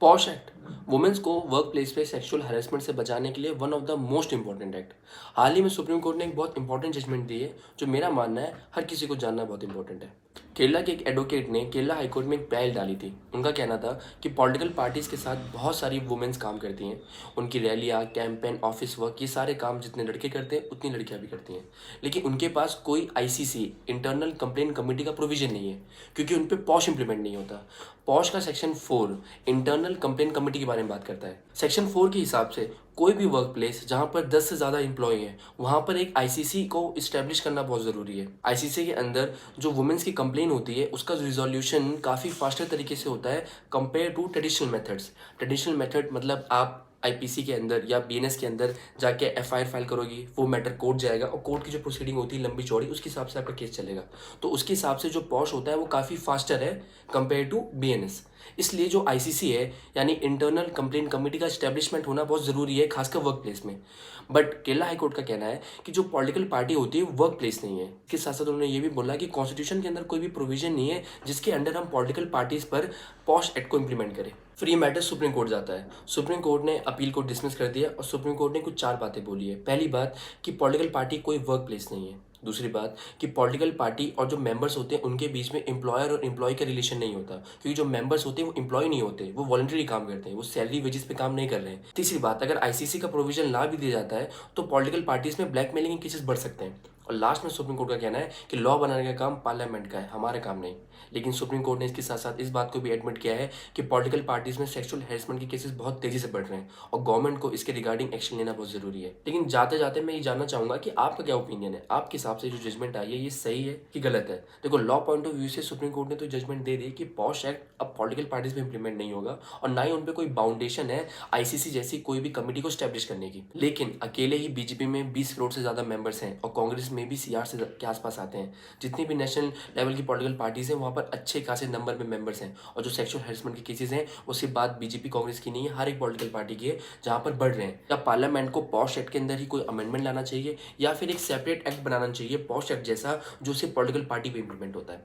Posh act women's को workplace पे sexual harassment से बचाने के लिए one of the most important act. हाल ही में सुप्रीम कोर्ट ने एक बहुत इंपॉर्टेंट जजमेंट दी है जो मेरा मानना है हर किसी को जानना बहुत इंपॉर्टेंट है। केरला के एक एडवोकेट ने केरला हाईकोर्ट में एक पहल डाली थी। उनका कहना था कि पॉलिटिकल पार्टीज के साथ बहुत सारी वुमेन्स काम करती हैं। उनकी रैलियाँ, कैंपेन, ऑफिस वर्क, ये सारे काम जितने लड़के करते हैं उतनी लड़कियां भी करती हैं। लेकिन उनके पास कोई आईसीसी इंटरनल कंप्लेंट कमेटी का प्रोविजन नहीं है क्योंकि उन पर पॉश इंप्लीमेंट नहीं होता। पॉश का सेक्शन 4 इंटरनल कंप्लेंट कमेटी के बारे में बात करता है। सेक्शन 4 के हिसाब से कोई भी वर्क प्लेस जहां पर 10 से ज़्यादा एम्प्लॉय हैं वहां पर एक आईसीसी को इस्टेब्लिश करना बहुत ज़रूरी है। आईसीसी के अंदर जो वुमेन्स की कंप्लेन होती है उसका रिजोल्यूशन काफ़ी फास्टर तरीके से होता है compare to traditional methods. Traditional method मतलब आप आईपीसी के अंदर या बीएनएस के अंदर जाके एफआईआर फाइल करोगी, वो मैटर कोर्ट जाएगा और कोर्ट की जो प्रोसीडिंग होती है लंबी चौड़ी उसके हिसाब से आपका केस चलेगा। तो उसके हिसाब से जो पॉश होता है वो काफ़ी फास्टर है कंपेयर टू बीएनएस। इसलिए जो आईसीसी है यानी इंटरनल कंप्लेंट कमेटी का स्टैब्लिशमेंट होना बहुत ज़रूरी है खासकर वर्क प्लेस में। बट केरला हाई कोर्ट का कहना है कि जो पॉलिटिकल पार्टी होती है वर्क प्लेस नहीं है। इसके साथ साथ उन्होंने ये भी बोला कि कॉन्स्टिट्यूशन के अंदर कोई भी प्रोविजन नहीं है जिसके अंडर हम पॉलिटिकल पार्टीज पर पॉश एक्ट को इम्प्लीमेंट करें। फिर ये मैटर सुप्रीम कोर्ट जाता है। सुप्रीम कोर्ट ने अपील को डिसमिस कर दिया और सुप्रीम कोर्ट ने कुछ 4 बातें बोली है। पहली बात कि पॉलिटिकल पार्टी कोई वर्क प्लेस नहीं है। दूसरी बात कि पॉलिटिकल पार्टी और जो मेंबर्स होते हैं उनके बीच में एम्प्लॉयर और एम्प्लॉय का रिलेशन नहीं होता क्योंकि जो मेंबर्स होते हैं वो एम्प्लॉय नहीं होते, वो वॉलंटरी काम करते हैं, वो सैलरी वेजेस पे काम नहीं कर रहे हैं। तीसरी बात, अगर आईसीसी का प्रोविजन ला भी दिया जाता है तो पॉलिटिकल पार्टीज में ब्लैकमेलिंग के केसेस बढ़ सकते हैं। और लास्ट में सुप्रीम कोर्ट का कहना है कि लॉ बनाने का काम पार्लियामेंट का है, हमारा काम नहीं। लेकिन सुप्रीम कोर्ट ने इसके साथ साथ इस बात को भी एडमिट किया है कि पॉलिटिकल पार्टीज में सेक्सुअल हैरेसमेंट के केसेस बहुत तेजी से बढ़ रहे हैं और गवर्नमेंट को इसके रिगार्डिंग एक्शन लेना बहुत जरूरी है। लेकिन जाते जाते मैं ये जानना चाहूंगा कि आपका क्या ओपिनियन है, आपके हिसाब से जो जजमेंट आई है ये सही है कि गलत है। देखो, लॉ पॉइंट ऑफ व्यू से सुप्रीम कोर्ट ने तो जजमेंट दे दी कि पॉश एक्ट अब पॉलिटिकल पार्टीज में इंप्लीमेंट नहीं होगा और ना ही उन पर कोई बाउंडेशन है आईसीसी जैसी कोई भी कमेटी को स्टैब्लिश करने की। लेकिन अकेले ही बीजेपी में 20 करोड़ से ज्यादा मेंबर्स हैं और कांग्रेस में भी सीआर से के आसपास आते हैं। जितनी भी नेशनल लेवल की पॉलिटिकल पार्टीज हैं वहां पर अच्छे खासे नंबर में मेंबर्स हैं और जो सेक्सुअल हैरेसमेंट के केसेस हैं वो सिर्फ बात बीजेपी कांग्रेस की नहीं है, हर एक पॉलिटिकल पार्टी की है जहां पर बढ़ रहे हैं। या पार्लियामेंट को पॉश एक्ट के अंदर ही कोई अमेंडमेंट लाना चाहिए या फिर एक सेपरेट एक्ट बनाना चाहिए पॉश एक्ट जैसा जो सिर्फ पॉलिटिकल पार्टी पे इंप्लीमेंट होता है।